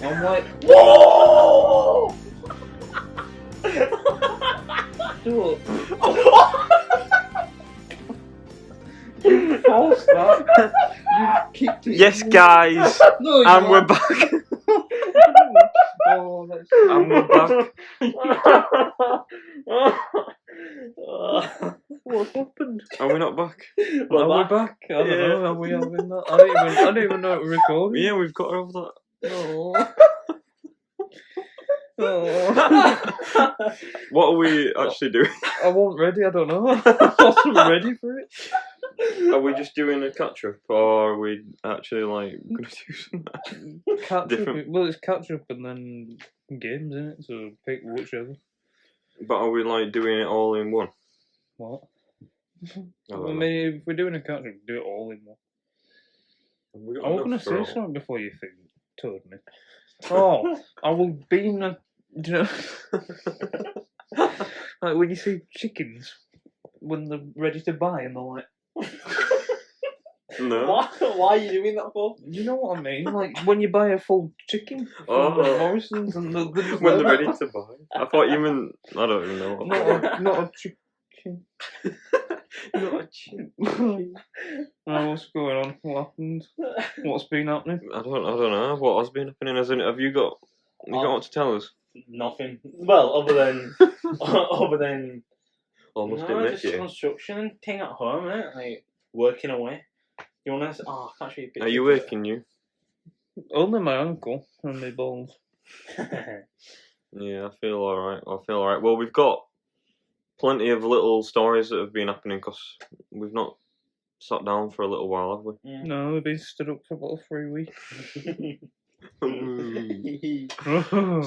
I'm like, whoa! Dude. You forced that. You kicked it. Yes, guys, No, you and we're aren't. back. Oh, that's... And we're back. What happened? Are we not back? We're back. I don't know. Are we having that? I don't even know we're recording. Yeah, we've got over that. Oh. Oh. What are we actually doing? I wasn't ready. I don't know. I wasn't ready for it. Are we just doing a catch up, or are we actually like gonna do something? Catch Different. up. Well, it's catch up and then games, isn't it? So pick whichever. But are we like doing it all in one? What? I don't I know. mean, if we're doing a catch up, do it all in one. Have we got I was enough going to for say all? something before you told me. Oh, I will be in a... Do you know... like when you see chickens, when they're ready to buy and they're like... No. Why are you doing that for? You know what I mean? Like when you buy a full chicken from Oh. Morrison's and they're just When like they're that. ready to buy. I thought you meant. I don't even know. What Not a chicken. Not a chicken. Oh, what's going on? What happened? What's been happening? I don't know. What has been happening? Have you got what to tell us? Nothing. Well, other than Almost no, didn't just make it. construction thing at home, right? Like working away. You wanna? Oh, I can't show you a picture. Are you waking you? Only my uncle and my balls. Yeah, I feel alright. Well, we've got plenty of little stories that have been happening because we've not sat down for a little while, have we? No, we've been stood up for about 3 weeks.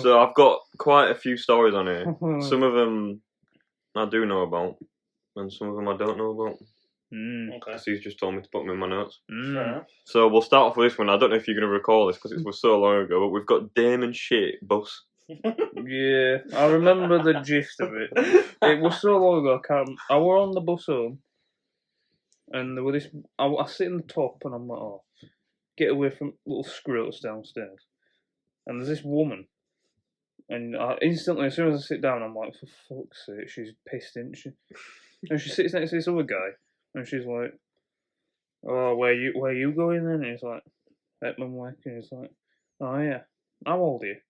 So I've got quite a few stories on here. Some of them I do know about, and some of them I don't know about. Mm. Okay. Because he's just told me to put them in my notes. Mm. Fair enough. So we'll start off with this one. I don't know if you're going to recall this because it was so long ago, but we've got Damon Shit Bus. Yeah, I remember the gist of it. It was so long ago, I can't. I were on the bus home, and there were this. I sit in the top, and I'm like, oh, get away from little scrotes downstairs. And there's this woman, and instantly, as soon as I sit down, I'm like, for fuck's sake, she's pissed, isn't she? And she sits next to this other guy, and she's like, oh, where you going then? And he's like, Hetman Wick, and he's like, oh yeah, how old are you?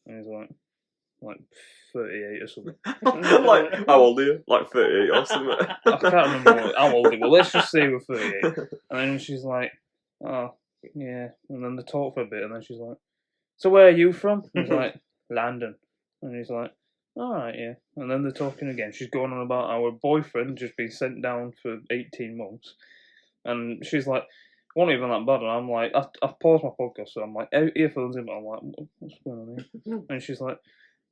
And he's like 38 or something. Like, how old are you? Like 38 or something. I can't remember how old he was. Let's just say we're 38. And then she's like, oh, yeah. And then they talk for a bit, and then she's like, so where are you from? And he's like, London. And he's like, alright, yeah. And then they're talking again. She's going on about our boyfriend just been sent down for 18 months. And she's like, wasn't even that bad. And I'm like, I've paused my podcast, so I'm like, earphones in, but I'm like, what's going on here? And she's like,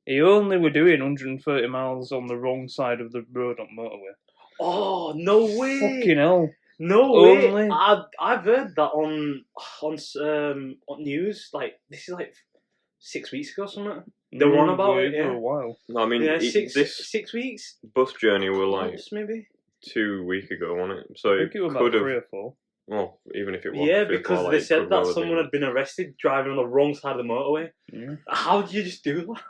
he only were doing 130 miles on the wrong side of the road on motorway. Oh no way! Fucking hell. No way! Only. I've heard that on news. Like this is like 6 weeks ago, or something. They were on about it, For yeah. a while. No, I mean, Yeah, this 6 weeks. bus journey were like Months, maybe. 2 weeks ago, wasn't it? So I it think it was could about have. 3 or 4. Well, even if it was. Yeah, 3 or 4, because like, they it said could that well have someone been. had been arrested driving on the wrong side of the motorway. Yeah. How do you just do that?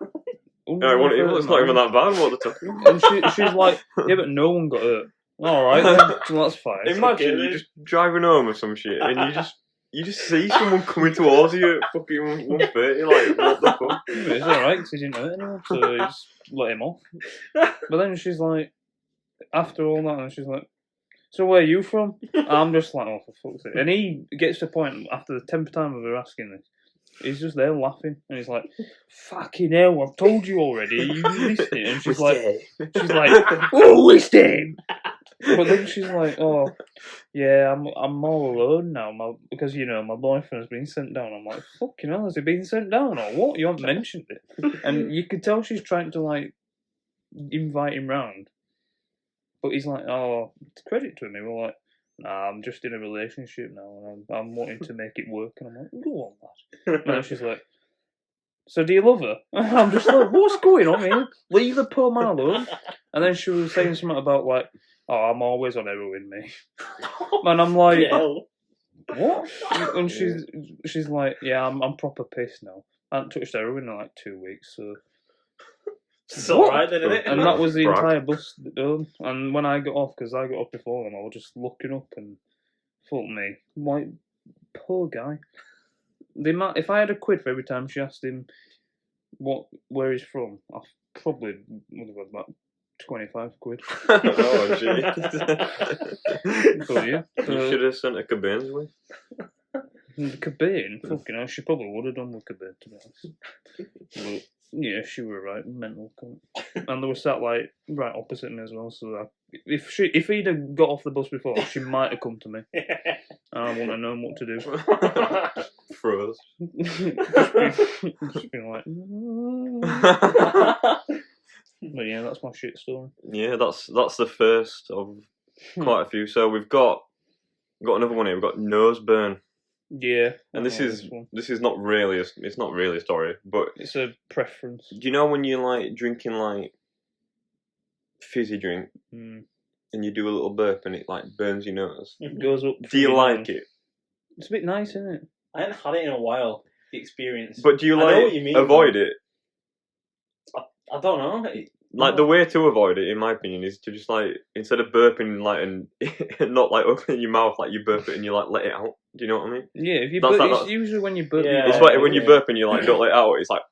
It's not even that bad what they're talking about. And she's like, yeah, but no one got hurt. Alright, then, so that's fine. Imagine you're just driving home or some shit and you just see someone coming towards you at fucking 130, like, what the fuck? It's alright, because he didn't hurt anyone, so he just let him off. But then she's like, after all that, and she's like, so where are you from? I'm just like, oh, for fuck's sake. And he gets to the point, after the 10th time of her asking this, he's just there laughing, and he's like, fucking hell, I've told you already, are you listening? And she's like, oh, listen! But then she's like, oh, yeah, I'm all alone now, because, you know, my boyfriend's been sent down. I'm like, fucking hell, has he been sent down, or what? You haven't mentioned it. And you could tell she's trying to, like, invite him round. But he's like, oh, credit to him. We're like, nah, I'm just in a relationship now, and I'm wanting to make it work. And I'm like, go on, lad. And then she's like, so do you love her? I'm just like, what's going on here? Leave the poor man alone. And then she was saying something about, like, oh, I'm always on heroin, me. And I'm like, Yeah. what? And she's like, yeah, I'm proper pissed now. I hadn't touched heroin in like 2 weeks, so. It's alright then, isn't it? And that was the Brag. entire bus done. And when I got off, because I got off before them, I was just looking up and fuck me, like poor guy. The amount, if I had £1 for every time she asked him where he's from, I probably would have had about £25. Oh, gee. But yeah, You should have sent a Cabanes with. Cobain, fucking hell, she probably would have done with Cobain, to be honest. But yeah, she were right, mental cunt. And they were sat like right opposite me as well, so if he'd have got off the bus before, she might have come to me. And I wouldn't have known what to do. Froze. just been like, but yeah, that's my shit story. Yeah, that's the first of quite a few. So we've got another one here. We've got nose burn, Yeah, and I this know is one. this is not really it's not really a story, but It's a preference. do you know when you're like drinking like fizzy drink Mm. and you do a little burp and it like burns your nose? It goes up. Do you through your like nose. it? It's a bit nice, isn't it? I haven't had it in a while. The experience, But do you I know like what you mean, avoid it? I don't know. Like the way to avoid it, in my opinion, is to just like instead of burping like and not like opening your mouth, like you burp it and you like let it out. Do you know what I mean? Yeah, if you That's burp, like it's that- usually when you burp. Yeah, It's you like when you yeah. burp and you like don't let it out. It's like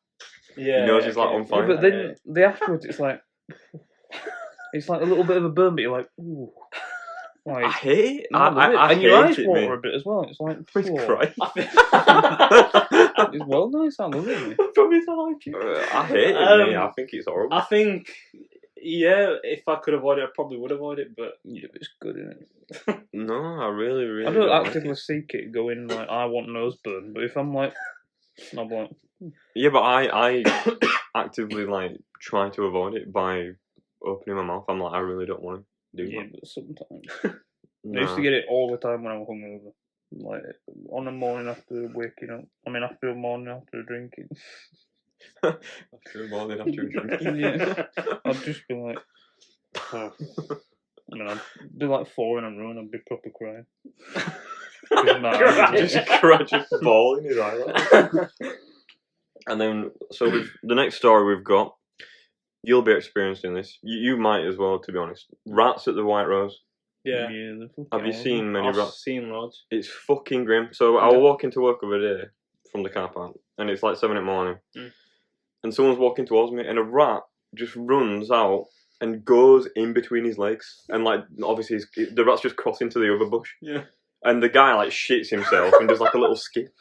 Yeah, your nose is like on Yeah, fire. but then the afterwards, it's like it's like a little bit of a burn, but you're like, ooh, I like, hate it. no, I love it. I And your eyes hate it, water mate. a bit as well. It's like, Please whoa. cry. It's well nice. I love it. Promise I like it. I hate it, mate. I think it's horrible. I think, yeah, if I could avoid it, I probably would avoid it. But Yeah, but it's good, isn't it? No, I really, really I don't like actively it. seek it, going like I want nose burn, but if I'm like, I'm like, Yeah, but I actively like try to avoid it by opening my mouth. I'm like, I really don't want to do yeah, that. but sometimes Nah. I used to get it all the time when I was hungover. Like on a morning after waking up. I mean, after a morning after drinking. After a morning after a drink. Yeah. I'd just be like, oh. I mean, I'd be like 4 in a row and I'd be proper crying. just cry, just ball in his eyelash. And then, so the next story we've got, you'll be experiencing this. You might as well, to be honest. Rats at the White Rose. yeah, they're fucking Have you horrible. seen many I've rats? seen loads. It's fucking grim. So I was walking to work the other day from the car park, and it's like 7 in the morning, and someone's walking towards me, and a rat just runs out and goes in between his legs, and like obviously the rat's just crossing to the other bush. Yeah. And the guy like shits himself and does like a little skip.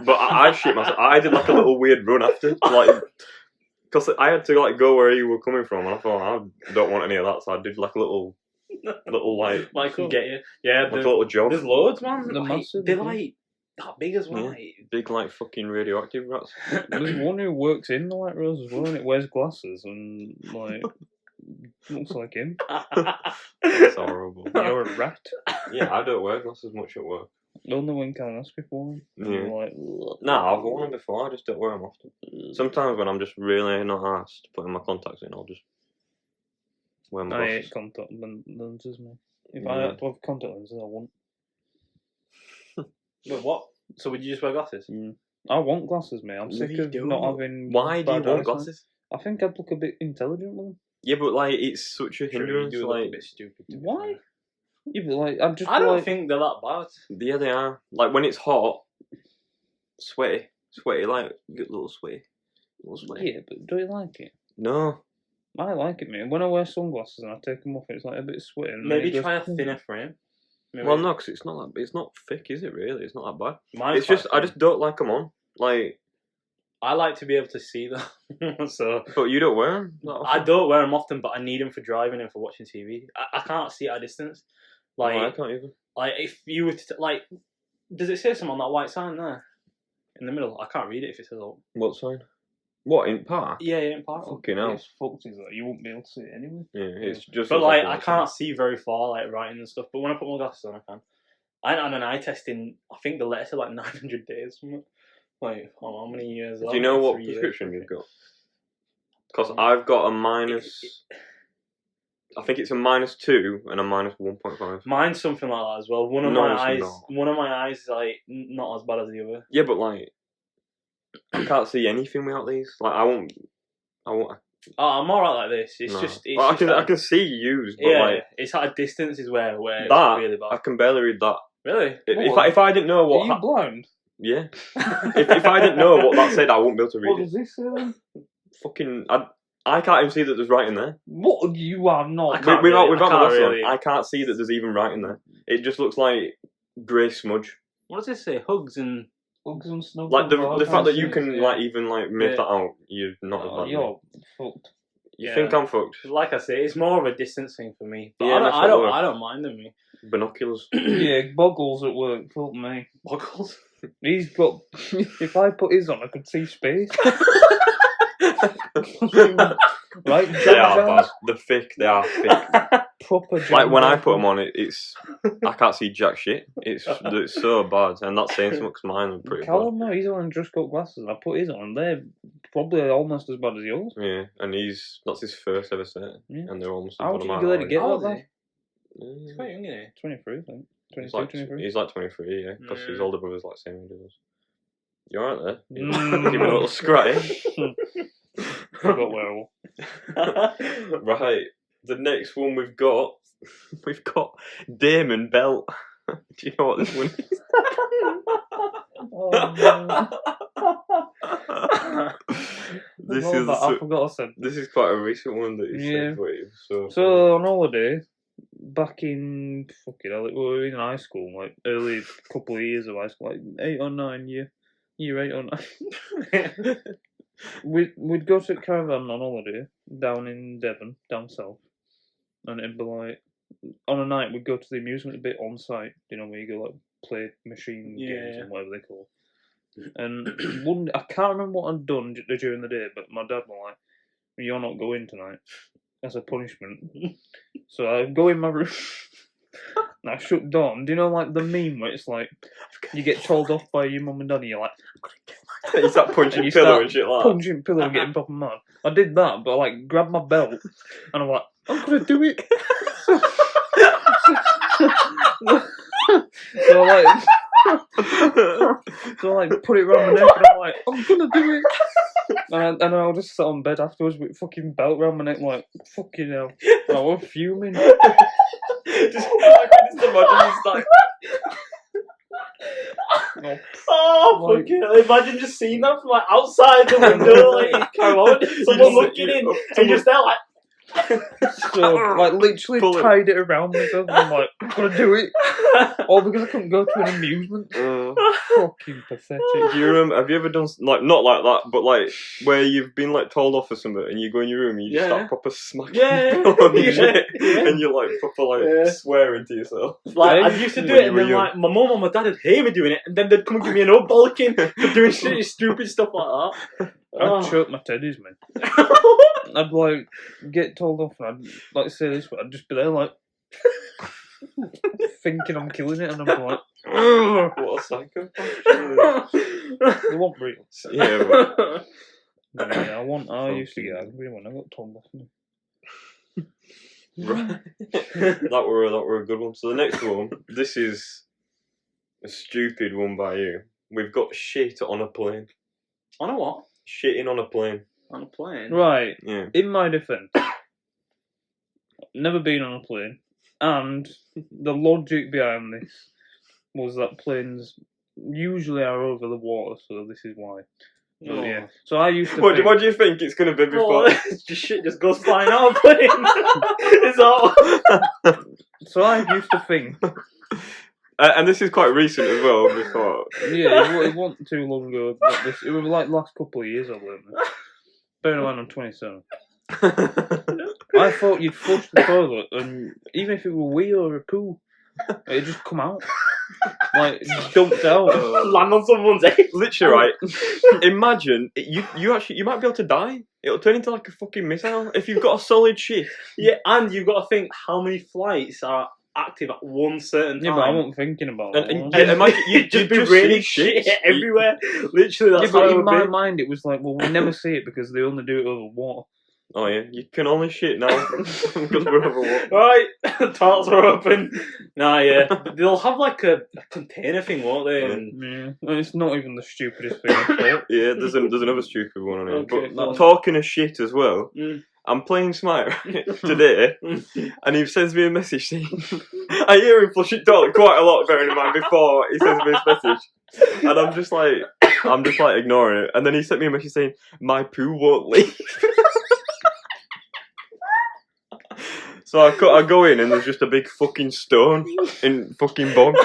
But I shit myself. I did like a little weird run after, like, because I had to like go where you were coming from, and I thought I don't want any of that, so I did like a little like I can get you. Yeah, like a little jog. there's loads, man. They're Like, massive, they're yeah. like that big as well. Big like fucking radioactive rats. There's one who works in the White Rose as well, and it wears glasses and like looks like him. It's horrible. You're a rat. Yeah, I don't wear glasses much at work. Only when can ask before. Yeah. Like, Nah, I've worn them before. I just don't wear them often. Sometimes when I'm just really not asked putting my contacts in, I'll just wear my I glasses. hate contact lenses, man. If Yeah. I had to have contact lenses, I wouldn't. But what? So would you just wear glasses? I want glasses, mate. I'm sick you of don't. not having. Why do you bad want eyesight. glasses? I think I'd look a bit intelligent with them. Yeah, but like it's such a Sure, you hindrance. do look a Like bit stupid. to be Why? fair. Yeah, but like, I'd just I be don't like, think they're that bad. yeah, they are. Like when it's hot, sweaty, like get a little sweaty. yeah, but do you like it? No, I like it, man. When I wear sunglasses and I take them off, it's like a bit sweaty. and then Maybe it goes- try a thinner frame. Maybe. well, no, because it's not. It's not thick, is it? Really, it's not that bad. Mine's It's just quite I just don't like them on. Like, I like to be able to see them. So but you don't wear them. I don't wear them often, but I need them for driving and for watching TV. I can't see at a distance. Like, I can't even. like if you were to like, does it say something on that white sign there in the middle? I can't read it if it says all. What sign? What in park? Yeah, in part. Fucking hell. It's fucked, is that? You won't be able to see it anyway. Yeah, it's just. But looks like, a I white can't sign. see very far, like writing and stuff. But when I put my glasses on, I can. I had an eye test in. I think the letter said like 900 days. Something. Like, how many years? Do you know what 3 years. prescription you've got? Because I've got a minus. I think it's a -2 and a -1.5. Mine's something like that as well. One of No, my it's eyes, not. one of my eyes is like not as bad as the other. Yeah, but like, I can't see anything without these. Like, I won't. Oh, I'm alright like this. It's No. just. It's Well, just I can see used, but yeah, like it's at a distance is where it's that, really I bad. can barely read that. Really? If I didn't know Are what, you blind? yeah, if I didn't know what that said, I wouldn't be able to What read it. does this say then? Fucking, I can't even see that there's writing there. What? You are not. I can't Without really- my I can't glasses on, really- I can't see that there's even writing there. It just looks like grey smudge. What does this say? Hugs and. Hugs and snuggles. Like the I fact can't that you see can it. like even like make Yeah. that out, you're not as Oh, bad as me. you're fucked. You Yeah. think I'm fucked? Like I say, it's more of a distance thing for me. But Yeah, that's I what don't mind them. Me. Binoculars. Yeah, Boggles at work. Fuck me. Boggles. He's got. If I put his on, I could see space. Right? They are bad. They're thick. They are thick. Proper. Like when I put them on, it's I can't see jack shit. It's so bad, and that's saying something 'cause mine are pretty bad. Callum, no, he's on just got glasses, and I put his on, and they're probably almost as bad as yours. Yeah, and that's his first ever set, Yeah. and they're almost. How as did bad you as let mine. it get How like old is that? he? He's quite young, isn't he? 23, I think. 22, He's like 23. he's like 23, yeah, because his Mm. older brother's like same age as us. You alright there? Mm. Give it a little scratch. Forgot where I was. Right, the next one we've got Damon Belt. Do you know what this one is? Oh, no. This Forgot is that, I forgot I said. this is quite a recent one that you Yeah. said. Wait, So on holiday, back in fucking hell, we were in high school, like early couple of years of high school, like 8 or 9 year 8 or 9. We'd go to caravan on holiday down in Devon, down south, and it'd be like on a night we'd go to the amusement bit on site, you know, where you go like play machine games Yeah. and whatever they call. And one, I can't remember what I'd done during the day, but my dad was like, "You're not going tonight as a punishment." So I go in my room. And I shut down. Do you know like the meme where it's like you get told off by your mum and dad and you're like, you start punching and you pillow start and shit like that. punching pillow and getting proper mad. I did that, but I like grabbed my belt and I'm like, I'm gonna do it. So I like put it around my neck and I'm like, I'm gonna do it. And I'll just sit on bed afterwards with fucking belt around my neck like, fucking hell. And I was fuming. I can just imagine he's like, Oh, Like- fucking hell. Imagine just seeing that from like outside the window, like, come on, someone looking in, and you're just there like, So, like, literally Pull it. tied it around myself and I'm like, I'm gonna do it. All because I couldn't go to an amusement. Fucking pathetic. do you remember? Have you ever done like not like that, but like where you've been like told off for something and you go in your room and you just Yeah. start proper smacking Yeah. on your Yeah. shit Yeah. and you're like proper like Yeah. swearing to yourself. Like, Yeah. I used to do When it, you and were then young. like my mum and my dad would hear me doing it, and then they'd come and give me an old bollock for doing shit, stupid stuff like that. I'd choke my teddies, man. I'd like get told off and I'd like say this, but I'd just be there like thinking I'm killing it and I'm like, "Ugh." What a psychopath. It won't real. Yeah, but Yeah, I used to get angry when I got told off. right. that were a good one. So the next one, this is a stupid one by you. We've got shit on a plane. On a what? Shitting on a plane. On a plane. Right, Yeah. in my defence, never been on a plane, and the logic behind this was that planes usually are over the water, so this is why. So, Oh. yeah. So I used to What think, do you think it's going to be before? Oh, just shit just goes flying out of a plane. It's all. so I used to think, And this is quite recent as well. Before yeah, it wasn't too long ago. But it was like last couple of years I learned this. Bear in mind I'm 27. I thought you'd flush the toilet, and even if it were wee or a poo, it'd just come out. Like, it's dumped out. Land on someone's head. literally, right? Imagine you actually might be able to die. It'll turn into like a fucking missile if you've got a solid shit. Yeah, and you've got to think how many flights are active at one certain time. Yeah, but I wasn't thinking about that. And one. yeah, imagine You'd just be just raining see shit everywhere. Literally, Yeah, that's but how it in would my be. mind, it was like, well, we never see it because they only do it over water. Oh yeah, you can only shit now because we're overwatched. Right, toilets are open. Nah, yeah, they'll have like a container thing, won't they? Yeah. And Yeah, it's not even the stupidest thing I've thought. Yeah, there's another stupid one on here. Okay, But go on. talking of shit as well, Mm. I'm playing Smite today, and he sends me a message saying, I hear him flush it toilet quite a lot, bearing in mind, before he sends me this message. And I'm just like ignoring it. And then he sent me a message saying, my poo won't leave. So I go in and there's just a big fucking stone in fucking bog.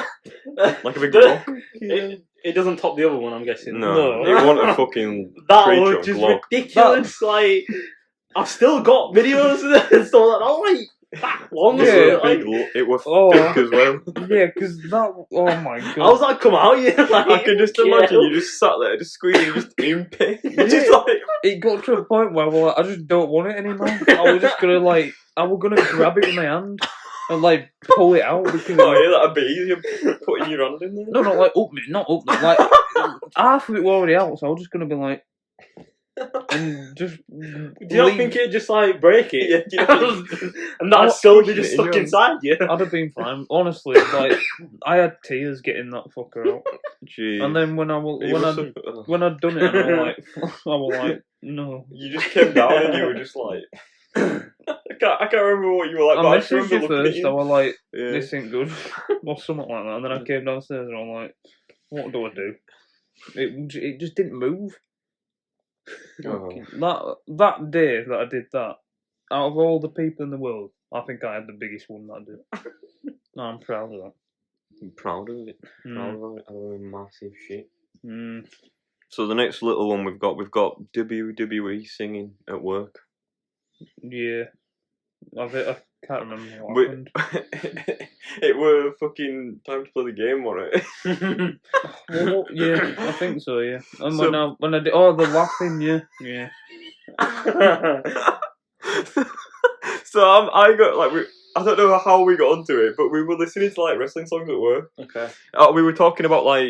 Like a big rock. It doesn't top the other one, I'm guessing. No, it wasn't a fucking That tree was trunk just log. ridiculous. Like, I've still got videos of it and stuff like that. Like, that long. Yeah, Like, It was Oh. thick as well. Yeah, because that. Oh my god. how's that come out? Yeah, like, I can just imagine you just sat there, just squeezing, just in pain. Just like, It got to a point where well, I just don't want it anymore. I was just gonna I was gonna grab it in my hand and like pull it out because oh yeah, that'd be easier putting your hand in there. no, not up there. Like half of it was already out, so I was just gonna be like, and just. Do you not think it'd just like break it? Yeah, do you not think- And that'd Oh, still be pushing just it in stuck your- inside you. I'd have been fine. Honestly, like I had tears getting that fucker out, Jeez. and then when I'd done it, and I was like, no. You just came down and you were just like, I can't remember what you were like. I But I just messaged remember you looking at first. you. I was like, Yeah. this ain't good, or something like that. And then I came downstairs and I'm like, what do I do? It just didn't move. Oh. That day that I did that, out of all the people in the world, I think I had the biggest one that I did. No, I'm proud of that. I'm proud of it. Proud Mm. of it. Oh, massive shit. Mm. So the next little one we've got WWE singing at work. Yeah, I can't remember what We- happened. It were fucking time to play the game, wasn't it? Well, yeah, I think so. Yeah, and So- when I did, oh, the laughing, yeah. So I got like I don't know how we got onto it, but we were listening to like wrestling songs at work. Okay. We were talking about like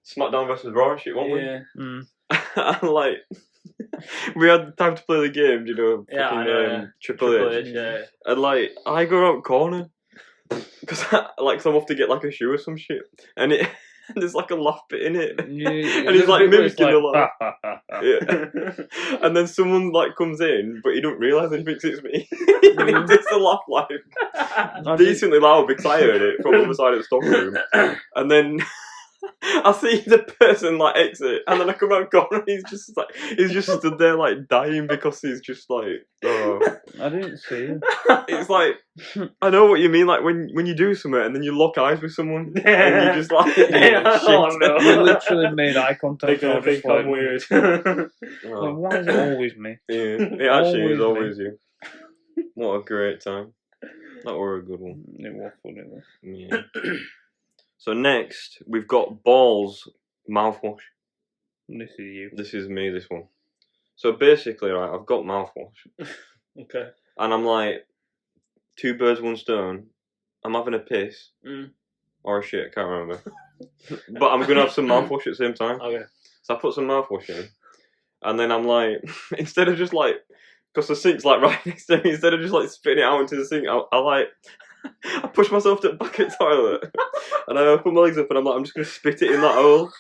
SmackDown versus Raw and shit, weren't Yeah. Mm. we? And like we had time to play the game, you know, Yeah, fucking, I know, yeah. Triple H. Yeah. And like I go around corner because like I'm off to get like a shoe or some shit, and it there's like a laugh bit in it. Yeah, And he's, like, mimicking the laugh. laugh. Yeah. And then someone like comes in, but he don't realise and thinks it's me. And he does the laugh like I did- decently loud because I heard it from the other side of the stock room. And then I see the person like exit, and then I come around the corner and he's just stood there like dying because he's just like, oh. I didn't see it. It's like, I know what you mean, like when you do something and then you lock eyes with someone and you just like, Yeah, shit. oh, no. You literally made eye contact. They're and I gonna was think just I'm weird. Oh. Like, why is it always me? Yeah, it actually is Always always you. What a great time. That were a good one. It was funny though. Yeah. So next, we've got Balls mouthwash. This is you. This is me, this one. So basically, right, I've got mouthwash. Okay. And I'm like, 2 birds, 1 stone. I'm having a piss. Mm. Or a shit, I can't remember. But I'm going to have some mouthwash at the same time. Okay. So I put some mouthwash in. And then I'm like, instead of just like, because the sink's like right next to me, instead of just like spitting it out into the sink, I like, I push myself to the back of the toilet. And I put my legs up and I'm like, I'm just going to spit it in that hole.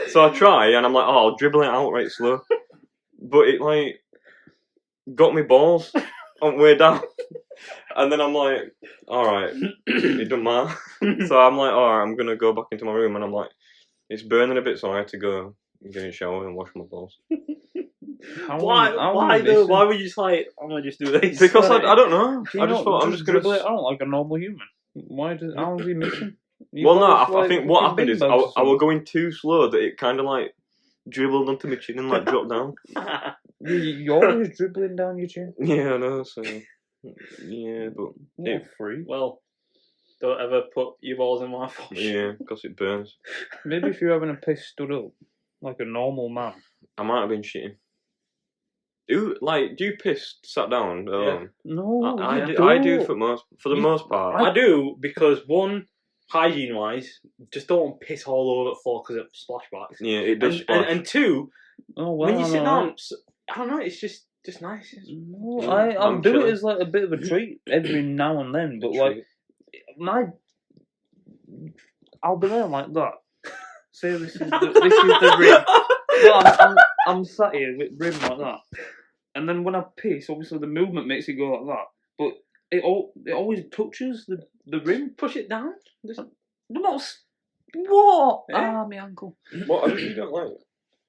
So I try and I'm like, oh, I'll dribble it out right slow. But it like, got me balls on the way down. And then I'm like, alright, it don't matter. So I'm like, alright, I'm going to go back into my room and I'm like, it's burning a bit, so I had to go get in the shower and wash my balls. Why though? Why would you just like, I'm gonna just do this? Because like, I don't know. I just thought I'm just going dribble it to... out like a normal human. How is he missing? Well, no, I think what happened is I was going too slow that it kind of like dribbled onto my chin and like dropped down. You're always dribbling down your chin. Yeah, I know, so... Yeah, but... What a freak. Well, don't ever put your balls in my wash. Yeah, because it burns. Maybe if you're having a piss stood up, like a normal man. I might have been shitting. Do you piss sat down? No, I you do don't. for the most part. I do because one, hygiene wise, just don't piss all over the floor because of splashbacks. Yeah, it does. And, splash. and two, Oh well. when you sit down, I don't know. It's just nice. No, I'll I'm do chilling. it as like a bit of a treat every now and then, but like I'll be there like that. Say this is the rim. No, I'm sat here with rim like that, and then when I piss, obviously the movement makes it go like that, but it always touches the rim. Push it down. Just... What? Yeah. My ankle. What? You don't like it?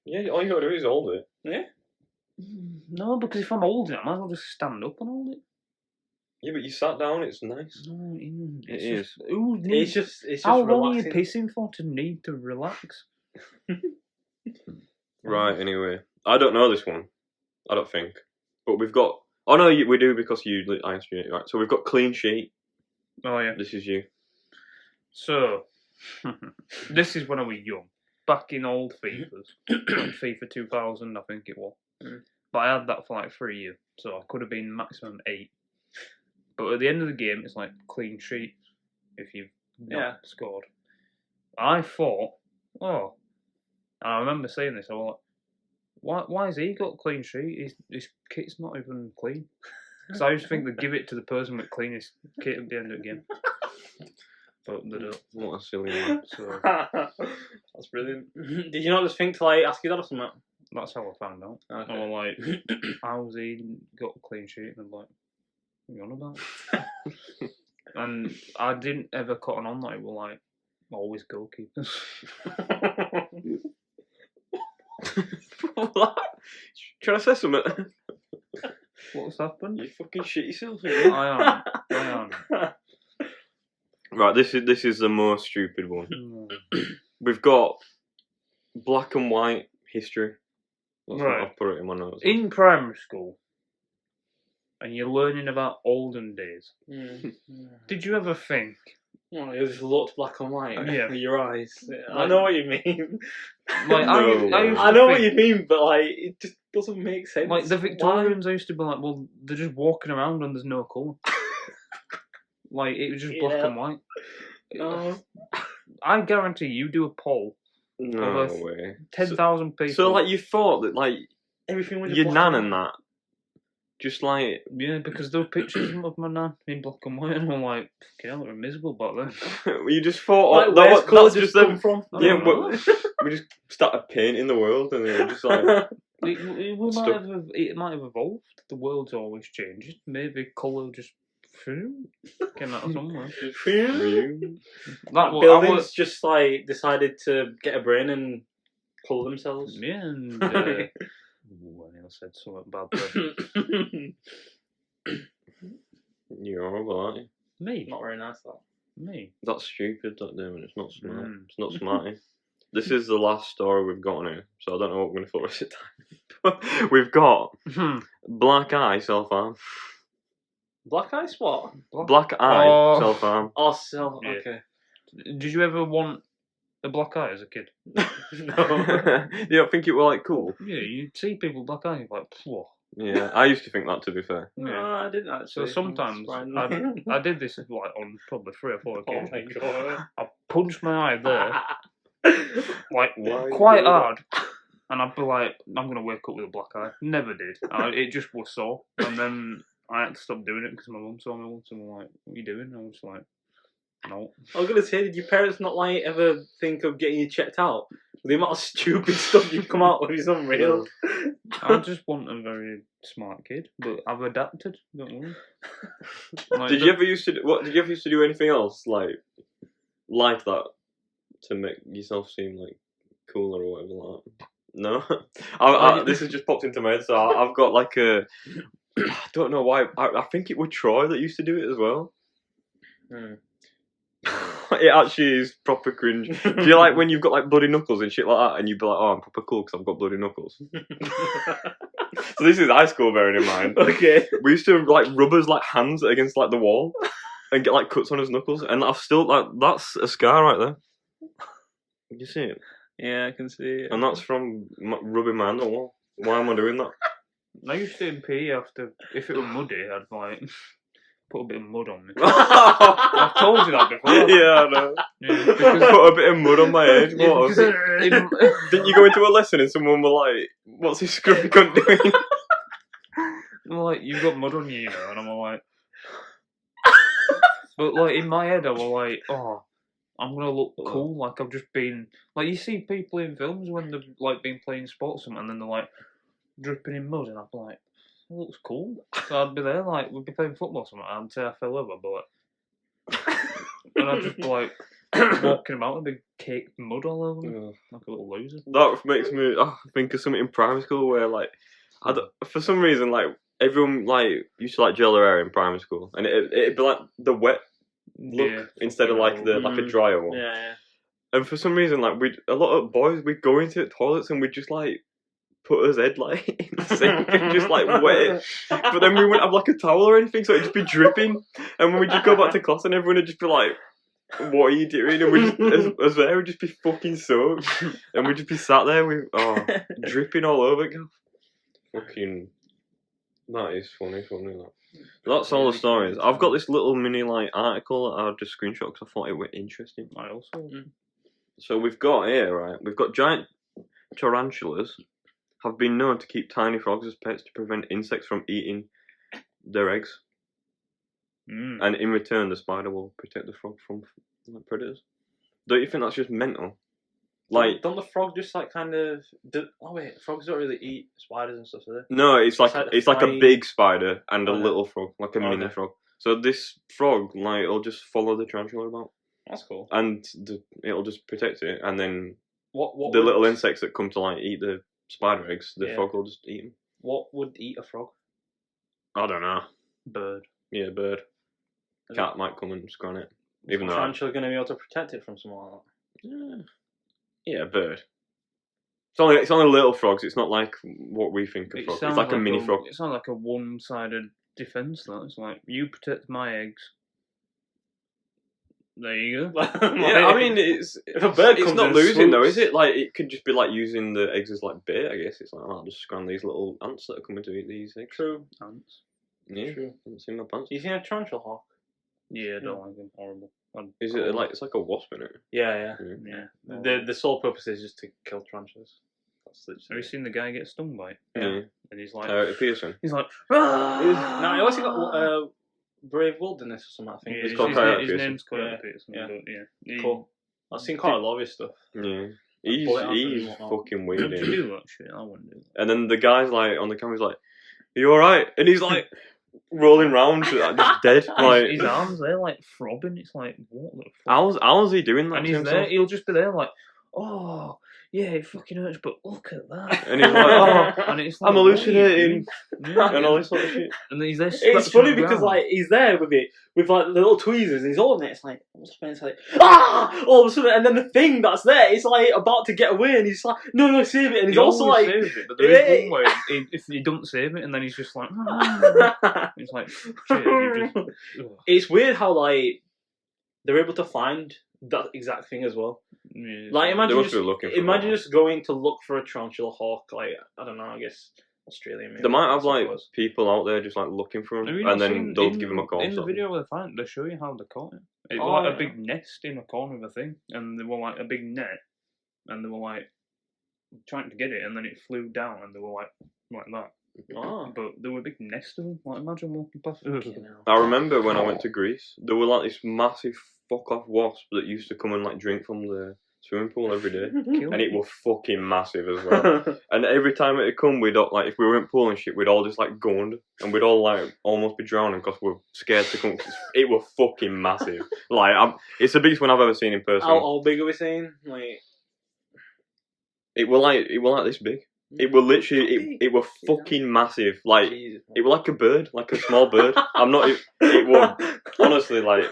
Yeah, all you gotta do is hold it. Yeah. No, because if I'm holding it, I might as well just stand up and hold it. Yeah, but you sat down, it's nice. No, It is. Who It's needs? just How long are you relaxing. pissing for to need to relax? Right, anyway. I don't know this one. I don't think. But we've got... Oh, no, we do because you asked me. Right, so we've got clean sheet. Oh yeah. This is you. So, this is when I was young. Back in old FIFAs. Like FIFA 2000, I think it was. But I had that for like 3 years. So I could have been maximum 8. But at the end of the game, it's like clean sheet if you've not scored. I thought, and I remember saying this, I was like, why has he got clean sheet? His kit's not even clean. Because I used to think they'd give it to the person with cleanest kit at the end of the game. But they don't. What a silly one. So That's brilliant. Did you not just think to like ask your dad or something? that's how I found out. Okay. I was like, how's he got a clean sheet? And I'm like, what are you on about? And I didn't ever cotton on that it were like always goalkeepers. What? Trying to say something? What's happened? You fucking shit yourself again. I am. Right, this is the most stupid one. Mm. We've got black and white history. That's Right. what I've put it in my notes. In primary school, and you're learning about olden days, did you ever think, Well, it just looked black and white Yeah. with your eyes. I know what you mean. like, No. I used to I know what think, you mean, but like it just doesn't make sense. like the Why? Victorians, I used to be like, well, they're just walking around and there's no colour. Like, it was just black Yeah. and white. No. I guarantee you do a poll, No Of way. 10,000 people. So, like, you thought that, like, Everything was your black nan and and that, just like, Yeah, because those pictures of my nan in black and white, and I'm like, okay, they were miserable back then. you just thought, Like, oh, where's colour that's just just come them. from? I Yeah, don't know. but we just started painting the world, and they were just like, It might have evolved. The world's always changing. Maybe colour just came out of somewhere. Buildings just like decided to get a brain and colour themselves. Yeah, and I nearly said something bad there. You're horrible, aren't you? Me, Not very nice, that. me. That's stupid, that Damon. It's not smart. Mm. It's not smarty. This is the last story we've got on here, so I don't know what we're going to for the rest of the time. We've got Black Eye self-harm. Black Eye what? Black Eye Oh. self-harm. Oh, so Yeah. okay. Did you ever want a black eye as a kid? No. You don't think it were, like, cool? Yeah, you see people with black eye, you're like, whoa. Yeah, I used to think that, to be fair. Yeah. No, I didn't So actually. sometimes Surprisingly. I did this like on probably 3 or 4 Oh occasions. my god. I punched my eye there, like Why quite do that? hard, and I'd be like, I'm gonna wake up with a black eye. Never did. It just was sore, and then I had to stop doing it because my mum saw me once and was like, "What are you doing?" I was like, "No." I was gonna say, did your parents not like ever think of getting you checked out? The amount of stupid stuff you've come out with is unreal. I just want a very smart kid, but I've adapted. Don't worry. Like, Did you ever used to do anything else like that to make yourself seem like cooler or whatever like that? No, this has just popped into my head. So I've got like a, I don't know why. I think it was Troy that used to do it as well. It actually is proper cringe. Do you like when you've got like bloody knuckles and shit like that, and you'd be like, "Oh, I'm proper cool because I've got bloody knuckles." So this is high school, bearing in mind. Okay. We used to like rub his like hands against like the wall and get like cuts on his knuckles, and I've still like that's a scar right there. You see it? Yeah, I can see it. And that's from rubbing my hand on the wall. Why am I doing that? I used to in PE after, if it were muddy, I'd like put a bit of mud on me. I've told you that before. Yeah, I know. Yeah, because Put a bit of mud on my head. Yeah, What? because Didn't you go into a lesson and someone were like, "What's this scruffy cunt doing?" like, you've got mud on you, you know, and I'm like, but like in my head, I was like, oh, I'm gonna look cool, like I've just been, like you see people in films when they've like been playing sports or something, and then they're like dripping in mud, and I'm like, it looks cool. So I'd be there, like we'd be playing football or something, I'd say I fell over, but and I'd just be like walking about with a big caked mud all over me, like a little loser. That makes me think of something in primary school where like, for some reason like everyone like used to like gel their hair in primary school, and it'd be like the wet look instead of like the like a drier one. Yeah. And for some reason, like a lot of boys, we'd go into the toilets and we'd just like put his head like in the sink and just like wet it. But then we wouldn't have like a towel or anything, so it'd just be dripping. And when we just go back to class, and everyone would just be like, "What are you doing?" And we just, as there, would just be fucking soaked, and we'd just be sat there with dripping all over again. Fucking, that is funny. That. That's all the stories. I've got this little mini like article that I just screenshot because I thought it was interesting. I also. So we've got here, right? We've got giant tarantulas have been known to keep tiny frogs as pets to prevent insects from eating their eggs. And in return, the spider will protect the frog from like, predators. Don't you think that's just mental? Like, don't the frog just like kind of? Frogs don't really eat spiders and stuff, do they? No, it's like a big spider and a Okay. little frog, like a mini frog. So this frog, like, it'll just follow the tarantula about, That's cool. and it'll just protect it. And then What the little insects that come to like eat the spider eggs, the frog will just eat them. What would eat a frog? I don't know. Bird. Yeah, bird. Cat might come and scran it. Even though tarantula going to be able to protect it from something like that? Yeah, bird. It's only little frogs. It's not like what we think of frogs. It's like a mini frog. It's not like a one-sided defense. Though it's like you protect my eggs. There you go. Yeah, I mean, if a bird it's comes not and losing though, swoops- is it? Like it could just be like using the eggs as like bait. I guess it's like I'll just scran these little ants that are coming to eat these eggs. True. Ants. Yeah, True. haven't seen my pants. You seen a tarantula hawk? Yeah, I don't like them. Horrible. Is it like it's like a wasp in it? Yeah. Yeah. The sole purpose is just to kill tarantulas. That's Have literally. you seen the guy get stung by it? Yeah. And he's like, Pearson. he's like, No, he also got Brave Wilderness or something. I think. Yeah, It's called Coyote his Pearson. name's Coyote Yeah. Pearson. Yeah. But yeah. Cool. I've seen quite a lot of his stuff. Yeah. Bullet ants He's and whatnot. fucking Would weird. you Isn't he? do that shit? I wouldn't do that. And then the guy's like on the camera, he's like, "Are you alright?" And he's like rolling round, just dead. Like His arms there, like throbbing. It's like, what the fuck? how's he doing that? And to he's there. himself? He'll just be there, like, oh, yeah, it fucking hurts, but look at that. And he's like, "Oh, And it's like, I'm hallucinating," yeah. and all this sort of shit. And then he's there. It's scratching funny the because ground. like he's there with it with like the little tweezers and he's holding it. It's like what's happening? It's like all of a sudden, and then the thing that's there is like about to get away, and he's like no save it, and he's He also always like saves it, but there is one where if you don't save it, and then he's just like, it's like, shit, you just. Ugh. it's weird how like they're able to find that exact thing as well. Yeah, Like They imagine must be looking for imagine one. just going to look for a tarantula hawk. Like I don't know. I guess Australia. Maybe, They might have I like suppose. people out there just like looking for Have him, you not and then seen they'll give him a call. In the sort of. video where they find, they show you how they caught it. It was Oh, like yeah. a big nest in a corner of a thing, and they were like a big net, and they were like trying to get it, and then it flew down, and they were like that. Oh. But there were a big nest of them. Like imagine walking past. Fucking hell. I remember when I went to Greece, there were like this massive fuck off wasp that used to come and like drink from the swimming pool every day, and it was fucking massive as well. And every time it'd come, we'd all, like if we were in pool and shit, we'd all just like go under, and we'd all like almost be drowning because we're scared to come. 'Cause it was fucking massive. Like it's the biggest one I've ever seen in person. How big are we saying? Like It was like this big. It was literally it was Yeah. fucking massive. Like Jesus, it was like a bird, like a small bird. I'm not. It was honestly like.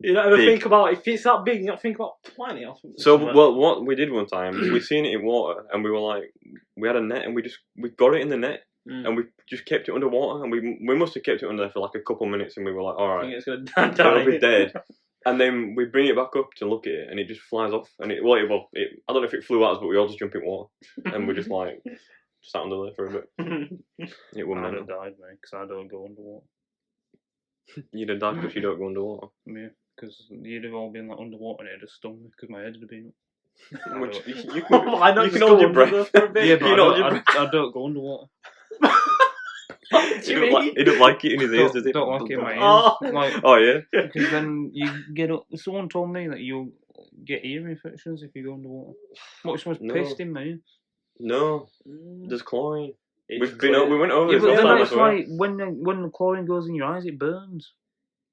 You don't ever big. think about if it's that big. You don't think about planning. So well, what we did one time is we seen it in water, and we were like, we had a net, and we got it in the net, and we just kept it underwater, and we must have kept it under there for like a couple minutes, and we were like, all I think right, it's gonna die. it'll be dead. And then we bring it back up to look at it, and it just flies off, and I don't know if it flew at us, but we all just jump in water, and we just like sat under there for a bit. It was I'd mental. have died, mate, because I don't go underwater. You'd have died because you don't go underwater. Yeah, because you'd have all been like underwater and it'd have stung me because my head would have been up. Which you Why not you just can hold go your under breath. there for a bit? Yeah, but You I know, don't, I don't go underwater. What do you mean? He don't like it in his ears, does he? Don't like it in my ears. Oh. Like, Oh yeah. because then you get up. Someone told me that you'll get ear infections if you go underwater. What, someone's No. pissed in my ear? No, there's chlorine. It's We went over Yeah, this but last then time that's as well. why when the chlorine goes in your eyes, it burns.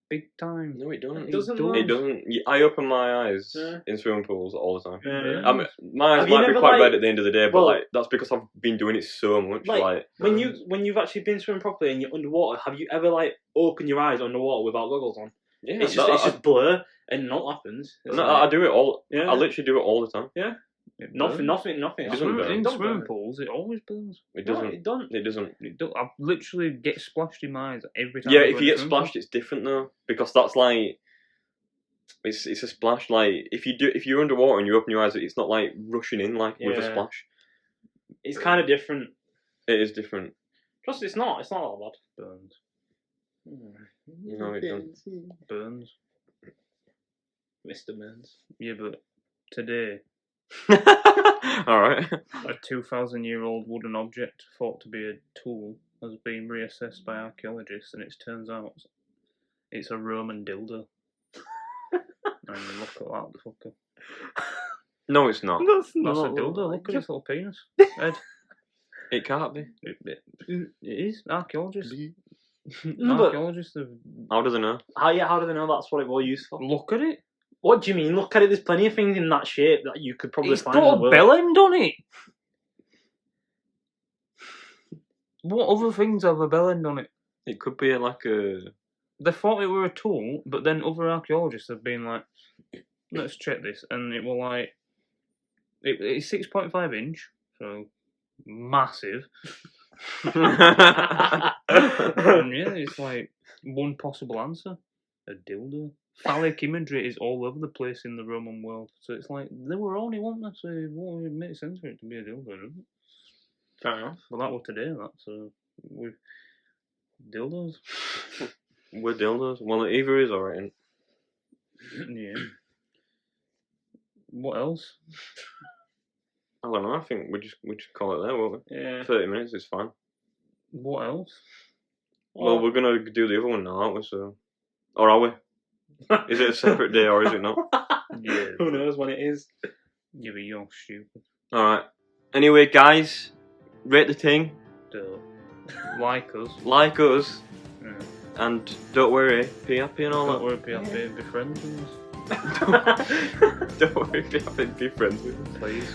Big time. No, it doesn't. It doesn't, don't. It doesn't. I open my eyes Yeah. in swimming pools all the time. Yeah. I mean, my eyes Have you might be never, quite like- red at the end of the day, but well- like that's because I've been doing it so much. Like, when you've actually been swimming properly and you're underwater, have you ever like opened your eyes underwater without goggles on? yeah, It's just blur and nothing happens. It's no, like- I do it all. Yeah. I literally do it all the time. It nothing. burns. It doesn't Swim- burn. in Don't swimming burn. pools, it always burns. It No, doesn't. it don't. It doesn't. I literally get splashed in my eyes every time. Yeah, I if go you in a get swimming pool. splashed, it's different though, because that's like it's a splash. Like if you're underwater and you open your eyes, it's not like rushing in like with a Yeah. splash. It's kind of different. It is different. Trust it's not. It's not all burns. bad. No, it don't. Burns. Mr. Burns. Yeah, but today All right. a 2,000-year-old wooden object thought to be a tool has been reassessed by archaeologists, and it turns out it's a Roman dildo. And look at that fucker. No, it's not. That's That's a not dildo. Look at his little penis. Ed. It can't be. It is. Archaeologists. No, but- Archaeologists have. How does it know? How do they know that's what it was used for? Look at it. What do you mean? Look at it. There's plenty of things in that shape that you could probably It's find in got the a world. bell end on it. What other things have a bell end on it? It could be like a. They thought it were a tool, but then other archaeologists have been like, let's check this, and it will like, it's 6.5 inch, so massive. And yeah, it's like one possible answer: a dildo. Phallic imagery is all over the place in the Roman world, so it's like they were only one that, so well, it makes sense for it to be a dildo, doesn't it? Fair enough. Well, that was today, that, so with dildos. We're dildos. Well, it either is or it ain't. Yeah. What else? I don't know. I think we just call it there, won't we? Yeah. 30 minutes is fine. What else? Well, we're gonna do the other one now, aren't we? So, or are we? Is it a separate day or is it not? Yeah. Who knows when it is? Yeah, but you're stupid. All right. Anyway, guys, rate the thing, Don't. Like us. like us, Yeah. and don't worry, be happy and all Don't that. worry, PFP, be friends with us, Don't worry, be happy, be friends with us. please.